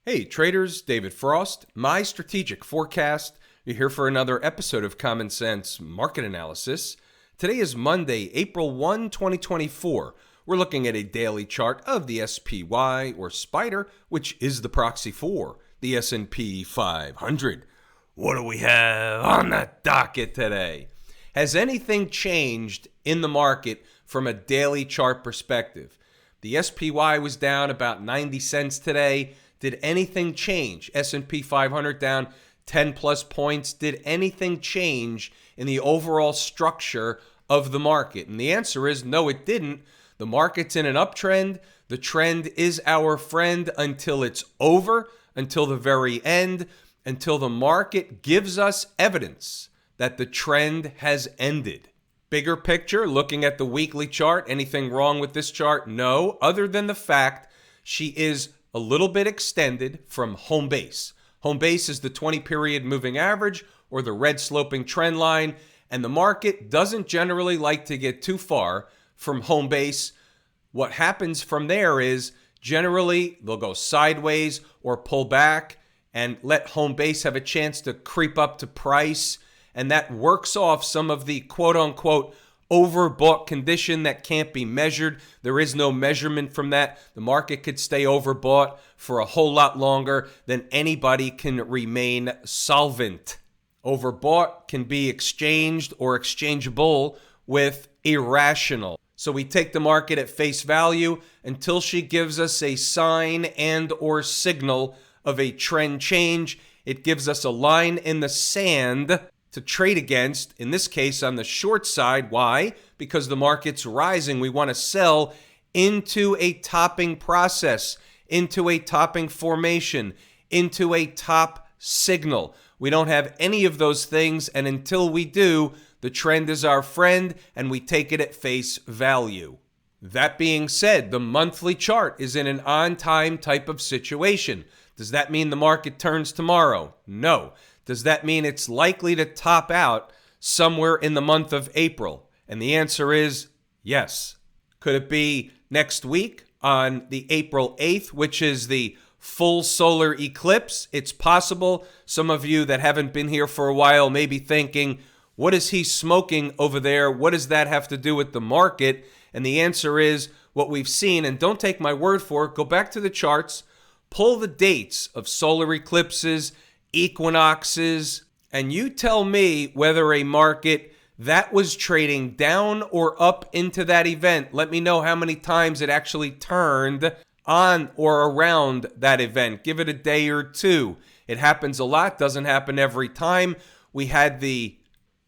Hey traders, David Frost, My Strategic Forecast. You're here for another episode of Common Sense Market Analysis. Today is Monday, April 1, 2024. We're looking at a daily chart of the SPY or Spider, which is the proxy for the S&P 500. What do we have on the docket today? Has anything changed in the market from a daily chart perspective? The SPY was down about 90 cents today. Did anything change? S&P 500 down 10 plus points. Did anything change in the overall structure of the market? And the answer is no, it didn't. The market's in an uptrend. The trend is our friend until it's over, until the very end, until the market gives us evidence that the trend has ended. Bigger picture, looking at the weekly chart, anything wrong with this chart? No, other than the fact she is a little bit extended from home base. Home base is the 20-period moving average or the red sloping trend line, and the market doesn't generally like to get too far from home base. What happens from there is generally they'll go sideways or pull back and let home base have a chance to creep up to price, and that works off some of the quote-unquote overbought condition that can't be measured. There is no measurement from that. The market could stay overbought for a whole lot longer than anybody can remain solvent. Overbought can be exchanged or exchangeable with irrational. So we take the market at face value until she gives us a sign and or signal of a trend change. It gives us a line in the sand to trade against, in this case on the short side. Why? Because the market's rising. We want to sell into a topping process, into a topping formation, into a top signal. We don't have any of those things, and until we do, the trend is our friend and we take it at face value. That being said, the monthly chart is in an on-time type of situation. Does that mean the market turns tomorrow? No. Does that mean it's likely to top out somewhere in the month of April? And the answer is yes. Could it be next week on the April 8th, which is the full solar eclipse? It's possible. Some of you that haven't been here for a while may be thinking, what is he smoking over there? What does that have to do with the market? And the answer is what we've seen. And don't take my word for it. Go back to the charts, pull the dates of solar eclipses, equinoxes, and you tell me whether a market that was trading down or up into that event, let me know how many times it actually turned on or around that event. Give it a day or two. It happens a lot, doesn't happen every time. We had the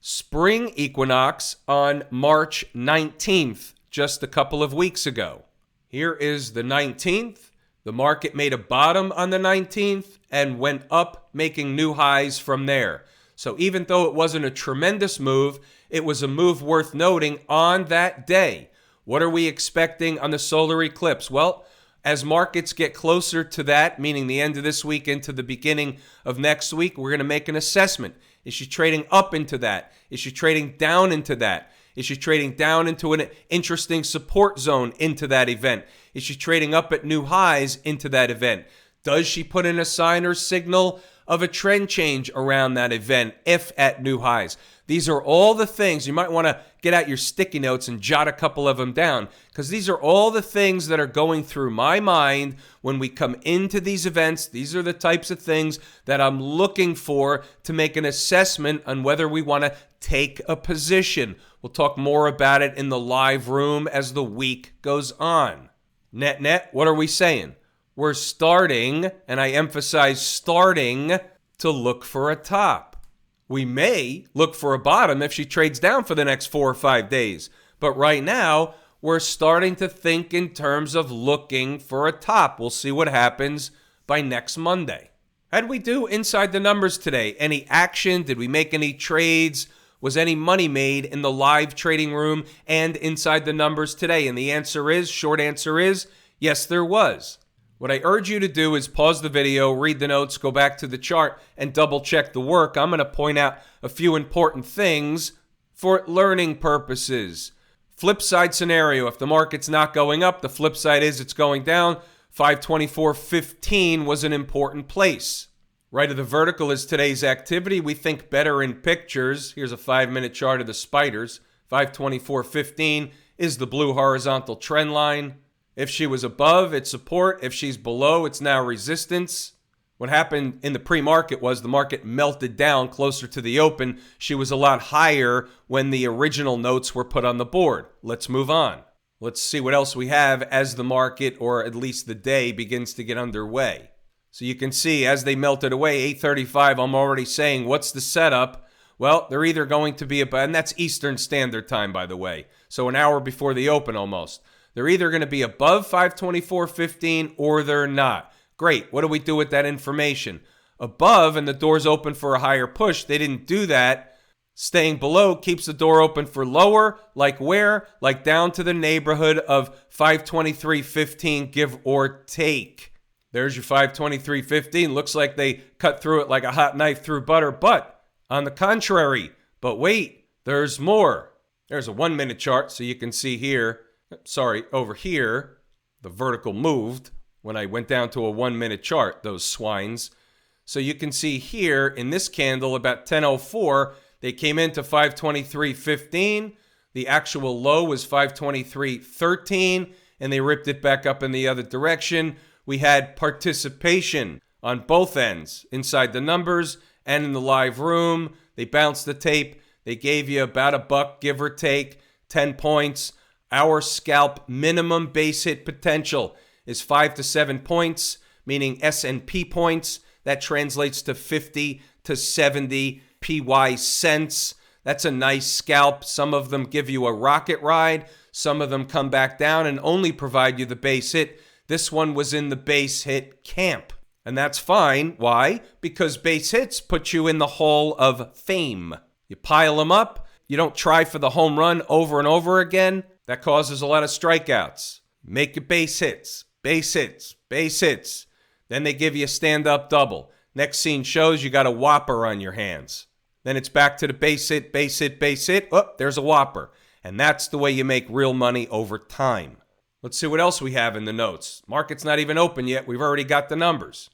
spring equinox on March 19th, just a couple of weeks ago. Here is the 19th. The market made a bottom on the 19th and went up, making new highs from there. So even though it wasn't a tremendous move, it was a move worth noting on that day. What are we expecting on the solar eclipse? Well, as markets get closer to that, meaning the end of this week into the beginning of next week, we're going to make an assessment. Is she trading up into that? Is she trading down into that? Is she trading down into an interesting support zone into that event? Is she trading up at new highs into that event? Does she put in a sign or signal of a trend change around that event if at new highs? These are all the things. You might want to get out your sticky notes and jot a couple of them down, because these are all the things that are going through my mind when we come into these events. These are the types of things that I'm looking for to make an assessment on whether we want to take a position. We'll talk more about it in the live room as the week goes on. Net, what are we saying? We're starting, and I emphasize starting, to look for a top. We may look for a bottom if she trades down for the next 4 or 5 days. But right now, we're starting to think in terms of looking for a top. We'll see what happens by next Monday. How'd we do inside the numbers today? Any action? Did we make any trades? Was any money made in the live trading room and inside the numbers today? And the answer is, short answer is, yes, there was. What I urge you to do is pause the video, read the notes, go back to the chart, and double check the work. I'm going to point out a few important things for learning purposes. Flip side scenario, if the market's not going up, the flip side is it's going down. 524.15 was an important place. Right of the vertical is today's activity. We think better in pictures. Here's a 5-minute chart of the spiders. 524.15 is the blue horizontal trend line. If she was above, it's support. If she's below, it's now resistance. What happened in the pre-market was the market melted down closer to the open. She was a lot higher when the original notes were put on the board. Let's move on. Let's see what else we have as the market, or at least the day, begins to get underway. So you can see as they melted away, 8:35, I'm already saying, what's the setup? Well, they're either going to be above, and that's Eastern Standard Time, by the way. So an hour before the open almost. They're either going to be above 524.15 or they're not. Great. What do we do with that information? Above, and the door's open for a higher push. They didn't do that. Staying below keeps the door open for lower, like where? Like down to the neighborhood of 523.15, give or take. There's your 523.15. Looks like they cut through it like a hot knife through butter. But on the contrary, but wait, there's more. There's a 1-minute chart, so you can see here. Sorry, over here, the vertical moved when I went down to a 1-minute chart, those swines. So you can see here in this candle about 10:04, they came into 523.15. The actual low was 523.13, and they ripped it back up in the other direction. We had participation on both ends, inside the numbers and in the live room. They bounced the tape. They gave you about $1, give or take, 10 points. Our scalp minimum base hit potential is 5 to 7 points, meaning S&P points. That translates to 50 to 70 PY cents. That's a nice scalp. Some of them give you a rocket ride. Some of them come back down and only provide you the base hit. This one was in the base hit camp. And that's fine. Why? Because base hits put you in the Hall of Fame. You pile them up. You don't try for the home run over and over again. That causes a lot of strikeouts. Make your base hits, base hits, base hits. Then they give you a stand-up double. Next scene shows you got a whopper on your hands. Then it's back to the base hit, base hit, base hit. Oh, there's a whopper. And that's the way you make real money over time. Let's see what else we have in the notes. Market's not even open yet. We've already got the numbers.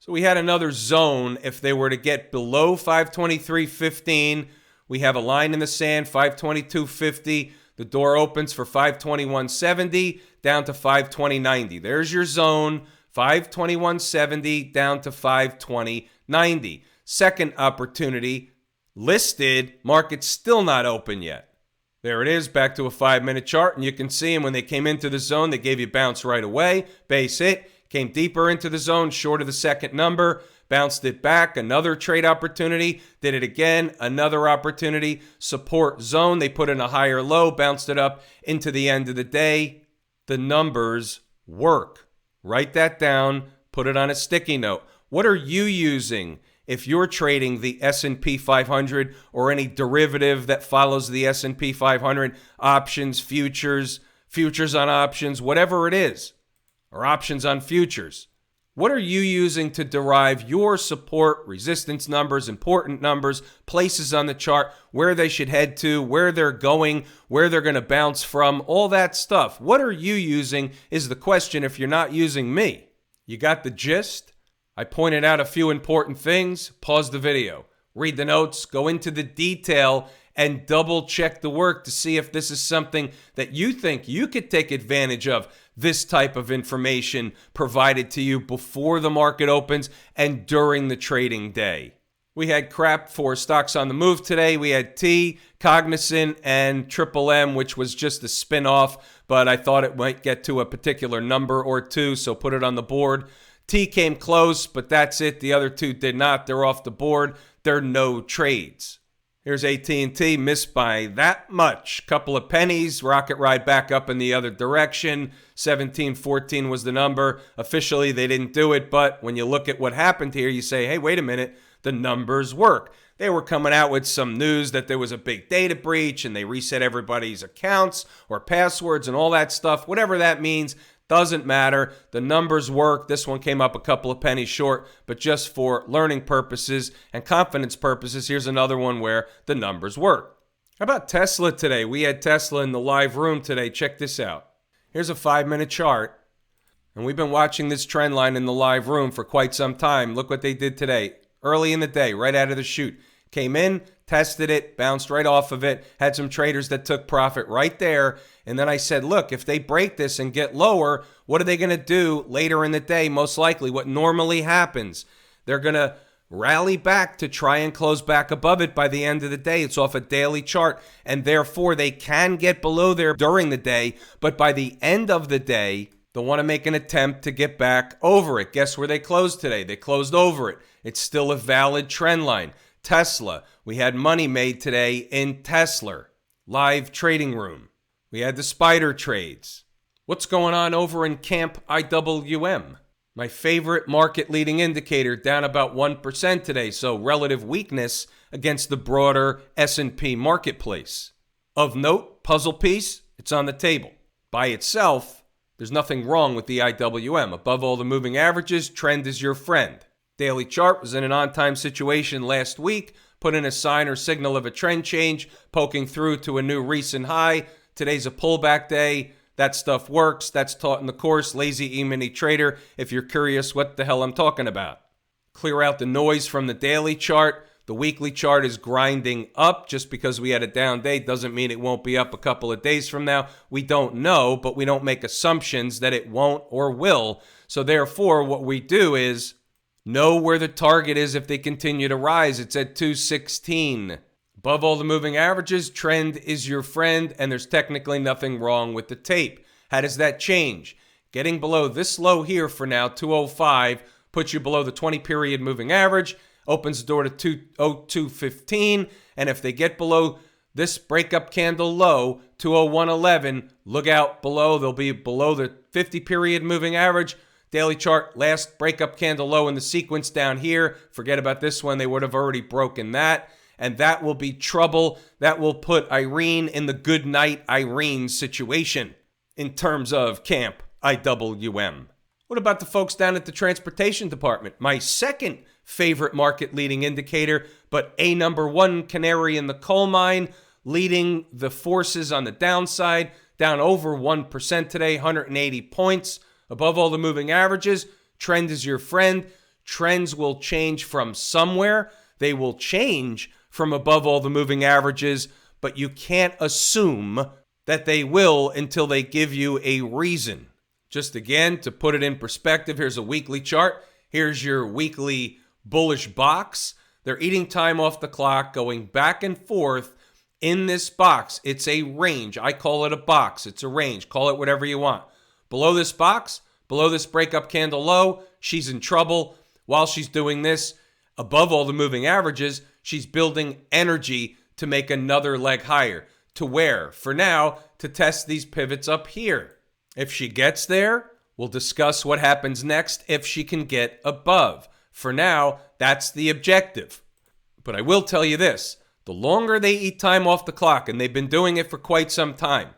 So we had another zone. If they were to get below 523.15, we have a line in the sand, 522.50. The door opens for 521.70 down to 520.90. There's your zone, 521.70 down to 520.90. Second opportunity, listed, market's still not open yet. There it is, back to a 5-minute chart, and you can see them when they came into the zone, they gave you bounce right away, base hit, came deeper into the zone, short of the second number, bounced it back, another trade opportunity, did it again, another opportunity, support zone, they put in a higher low, bounced it up into the end of the day. The numbers work. Write that down, put it on a sticky note. What are you using if you're trading the S&P 500 or any derivative that follows the S&P 500, options, futures, futures on options, whatever it is, or options on futures? What are you using to derive your support, resistance numbers, important numbers, places on the chart, where they should head to, where they're going, where they're going to bounce from, all that stuff? What are you using is the question if you're not using me. You got the gist? I pointed out a few important things. Pause the video, read the notes, go into the detail, and double check the work to see if this is something that you think you could take advantage of. This type of information provided to you before the market opens and during the trading day. We had crap for stocks on the move today. We had T, Cognizant, and Triple M, which was just a spin-off, but I thought it might get to a particular number or two, so put it on the board. T came close, but that's it. The other two did not. They're off the board. They're no trades. Here's AT&T, missed by that much. Couple of pennies, rocket ride back up in the other direction. 17.14 was the number. Officially, they didn't do it, but when you look at what happened here, you say, hey, wait a minute, the numbers work. They were coming out with some news that there was a big data breach and they reset everybody's accounts or passwords and all that stuff. Whatever that means, doesn't matter. The numbers work. This one came up a couple of pennies short, but just for learning purposes and confidence purposes, here's another one where the numbers work. How about Tesla today? We had Tesla in the live room today. Check this out. Here's a 5-minute chart. And we've been watching this trend line in the live room for quite some time. Look what they did today. Early in the day, right out of the chute. Came in, tested it, bounced right off of it, had some traders that took profit right there. And then I said, look, if they break this and get lower, what are they going to do later in the day? Most likely what normally happens. They're going to rally back to try and close back above it by the end of the day. It's off a daily chart, and therefore they can get below there during the day. But by the end of the day, they'll want to make an attempt to get back over it. Guess where they closed today? They closed over it. It's still a valid trend line. Tesla. We had money made today in Tesla. Live trading room. We had the spider trades. What's going on over in Camp IWM? My favorite market leading indicator down about 1% today, so relative weakness against the broader S&P marketplace. Of note, puzzle piece, it's on the table. By itself, there's nothing wrong with the IWM. Above all the moving averages, trend is your friend. Daily chart was in an on-time situation last week, put in a sign or signal of a trend change, poking through to a new recent high. Today's a pullback day. That stuff works. That's taught in the course, Lazy E-mini Trader, if you're curious what the hell I'm talking about. Clear out the noise from the daily chart. The weekly chart is grinding up. Just because we had a down day doesn't mean it won't be up a couple of days from now. We don't know, but we don't make assumptions that it won't or will. So therefore, what we do is know where the target is if they continue to rise. It's at 216. Above all the moving averages, trend is your friend, and there's technically nothing wrong with the tape. How does that change? Getting below this low here for now, 205, puts you below the 20-period moving average, opens the door to 202.15, and if they get below this breakup candle low, 201.11, look out below. They'll be below the 50-period moving average. Daily chart, last breakup candle low in the sequence down here. Forget about this one. They would have already broken that. And that will be trouble. That will put Irene in the good night Irene situation in terms of Camp IWM. What about the folks down at the transportation department? My second favorite market leading indicator, but a number one canary in the coal mine, leading the forces on the downside, down over 1% today, 180 points. Above all the moving averages, trend is your friend. Trends will change from somewhere. They will change from above all the moving averages, but you can't assume that they will until they give you a reason. Just again, to put it in perspective, here's a weekly chart. Here's your weekly bullish box. They're eating time off the clock, going back and forth in this box. It's a range. I call it a box. It's a range. Call it whatever you want. Below this box, below this breakup candle low, she's in trouble. While she's doing this, above all the moving averages, she's building energy to make another leg higher. To where? For now, to test these pivots up here. If she gets there, we'll discuss what happens next if she can get above. For now, that's the objective. But I will tell you this, the longer they eat time off the clock, and they've been doing it for quite some time,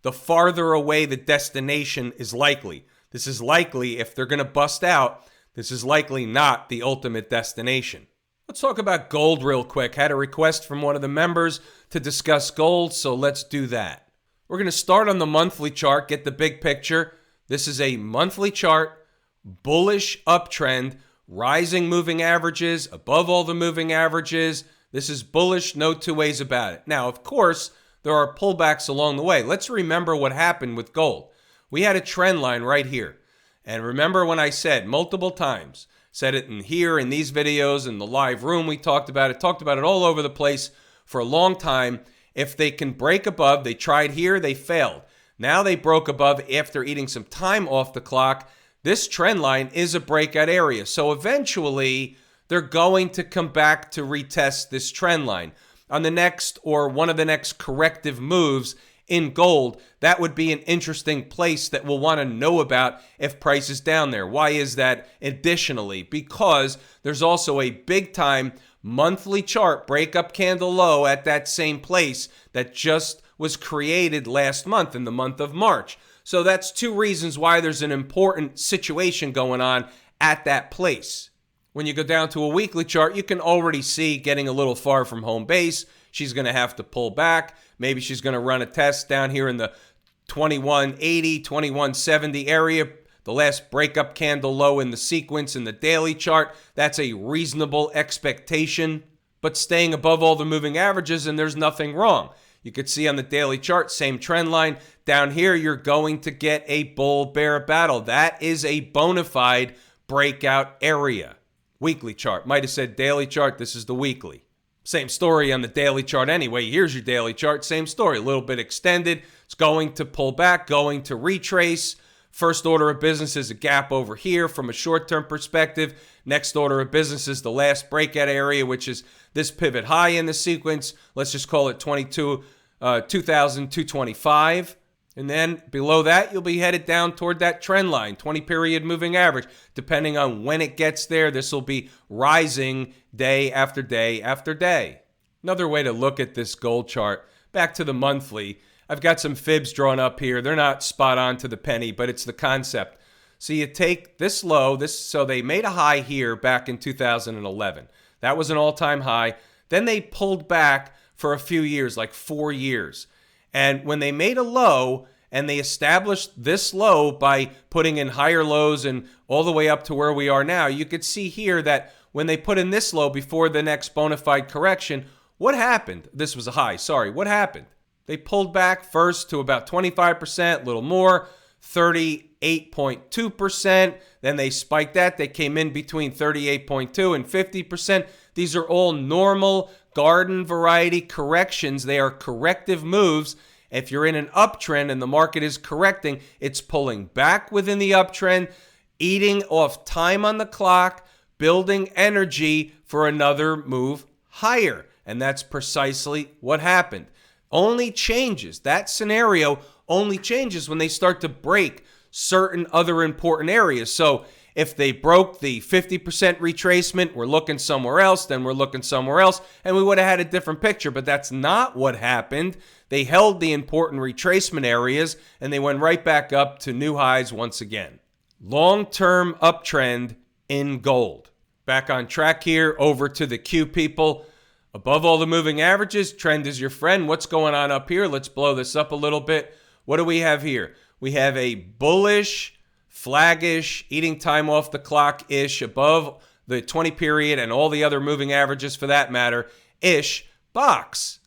the farther away the destination is likely. This is likely, if they're going to bust out, this is likely not the ultimate destination. Let's talk about gold real quick. Had a request from one of the members to discuss gold, so let's do that. We're going to start on the monthly chart, get the big picture. This is a monthly chart, bullish uptrend, rising moving averages, above all the moving averages. This is bullish, no two ways about it. Now, of course, there are pullbacks along the way. Let's remember what happened with gold. We had a trend line right here. And remember when I said multiple times, said it in here, in these videos, in the live room, we talked about it all over the place for a long time. If they can break above, they tried here, they failed. Now they broke above after eating some time off the clock. This trend line is a breakout area. So eventually, they're going to come back to retest this trend line. On the next or one of the next corrective moves in gold, that would be an interesting place that we'll want to know about if price is down there. Why is that? Additionally, because there's also a big time monthly chart breakup candle low at that same place that just was created last month in the month of March. So that's two reasons why there's an important situation going on at that place. When you go down to a weekly chart, you can already see getting a little far from home base. She's going to have to pull back. Maybe she's going to run a test down here in the 2180, 2170 area. the last breakup candle low in the sequence in the daily chart. That's a reasonable expectation, but staying above all the moving averages, and there's nothing wrong. You could see on the daily chart, same trend line. Down here, you're going to get a bull-bear battle. That is a bona fide breakout area. Weekly chart. Might have said daily chart. This is the weekly. Same story on the daily chart anyway. Here's your daily chart. Same story. A little bit extended. It's going to pull back, going to retrace. First order of business is a gap over here from a short-term perspective. Next order of business is the last breakout area, which is this pivot high in the sequence. Let's just call it 2,225. And then below that, you'll be headed down toward that trend line, 20-period moving average. Depending on when it gets there, this will be rising day after day after day. Another way to look at this gold chart, back to the monthly. I've got some fibs drawn up here. They're not spot on to the penny, but it's the concept. So you take this low, so they made a high here back in 2011. That was an all-time high. Then they pulled back for a few years, like 4 years. And when they made a low and they established this low by putting in higher lows and all the way up to where we are now, you could see here that when they put in this low before the next bona fide correction, what happened? This was a high, sorry. What happened? They pulled back first to about 25%, a little more, 38.2%. Then they spiked that. They came in between 38.2 and 50%. These are all normal garden variety corrections. They are corrective moves. If you're in an uptrend and the market is correcting, it's pulling back within the uptrend, eating off time on the clock, building energy for another move higher. And that's precisely what happened. Only changes, that scenario only changes when they start to break certain other important areas. So if they broke the 50% retracement, we're looking somewhere else, then we're looking somewhere else, and we would have had a different picture. But that's not what happened. They held the important retracement areas, and they went right back up to new highs once again. Long-term uptrend in gold. Back on track here, over to the Q people. Above all the moving averages, trend is your friend. What's going on up here? Let's blow this up a little bit. What do we have here? We have a bullish, flaggish, eating time off the clock-ish, above the 20 period and all the other moving averages for that matter, ish box.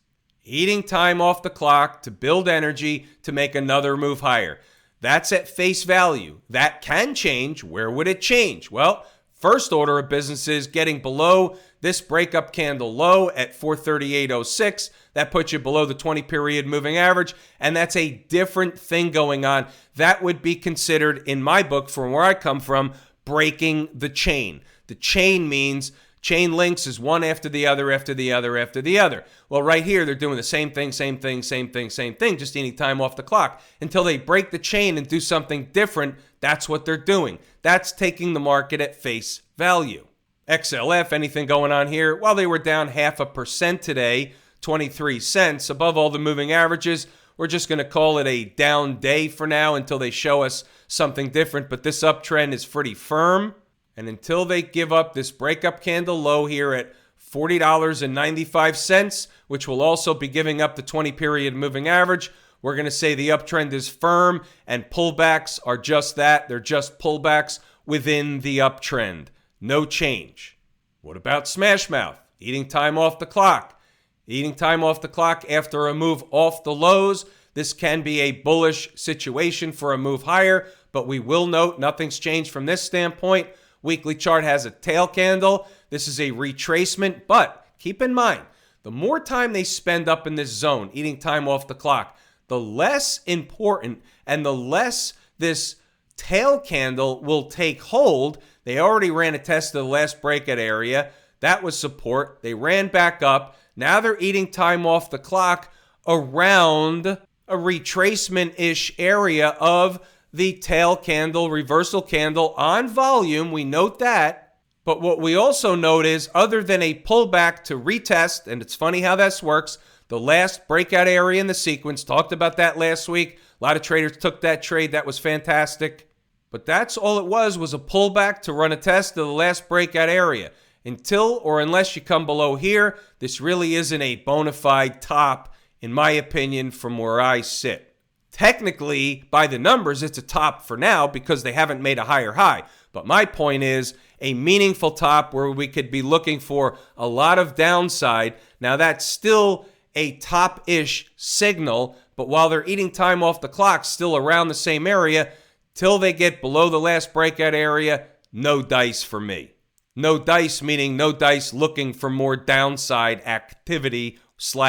Eating time off the clock to build energy to make another move higher. That's at face value. That can change. Where would it change? Well, first order of business is getting below this breakup candle low at 438.06. That puts you below the 20-period moving average, and that's a different thing going on. That would be considered, in my book, from where I come from, breaking the chain. The chain means chain links is one after the other, after the other, after the other. Well, right here, they're doing the same thing, just eating time off the clock. Until they break the chain and do something different, that's what they're doing. That's taking the market at face value. XLF, anything going on here? Well, they were down 0.5% today, 23 cents, above all the moving averages. We're just going to call it a down day for now until they show us something different. But this uptrend is pretty firm. And until they give up this breakup candle low here at $40.95, which will also be giving up the 20-period moving average, we're going to say the uptrend is firm, and pullbacks are just that. They're just pullbacks within the uptrend. No change. What about Smashmouth? Eating time off the clock. Eating time off the clock after a move off the lows. This can be a bullish situation for a move higher, but we will note nothing's changed from this standpoint. Weekly chart has a tail candle. This is a retracement, but keep in mind, the more time they spend up in this zone, eating time off the clock, the less important and the less this tail candle will take hold. They already ran a test of the last breakout area. That was support. They ran back up. Now they're eating time off the clock around a retracement-ish area of the tail candle, reversal candle on volume. We note that. But what we also note is, other than a pullback to retest, and it's funny how this works, the last breakout area in the sequence, talked about that last week. A lot of traders took that trade. That was fantastic. But that's all it was a pullback to run a test of the last breakout area. Until or unless you come below here, this really isn't a bona fide top, in my opinion, from where I sit. Technically, by the numbers, it's a top for now because they haven't made a higher high. But my point is a meaningful top where we could be looking for a lot of downside. Now, that's still a top-ish signal, but while they're eating time off the clock, still around the same area, till they get below the last breakout area, no dice for me. No dice meaning no dice looking for more downside activity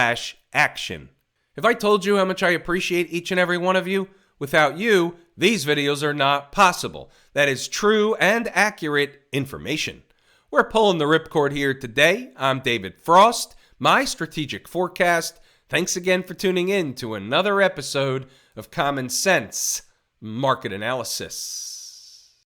/ action. If I told you how much I appreciate each and every one of you, without you, these videos are not possible. That is true and accurate information. We're pulling the ripcord here today. I'm David Frost, My Strategic Forecast. Thanks again for tuning in to another episode of Common Sense Market Analysis.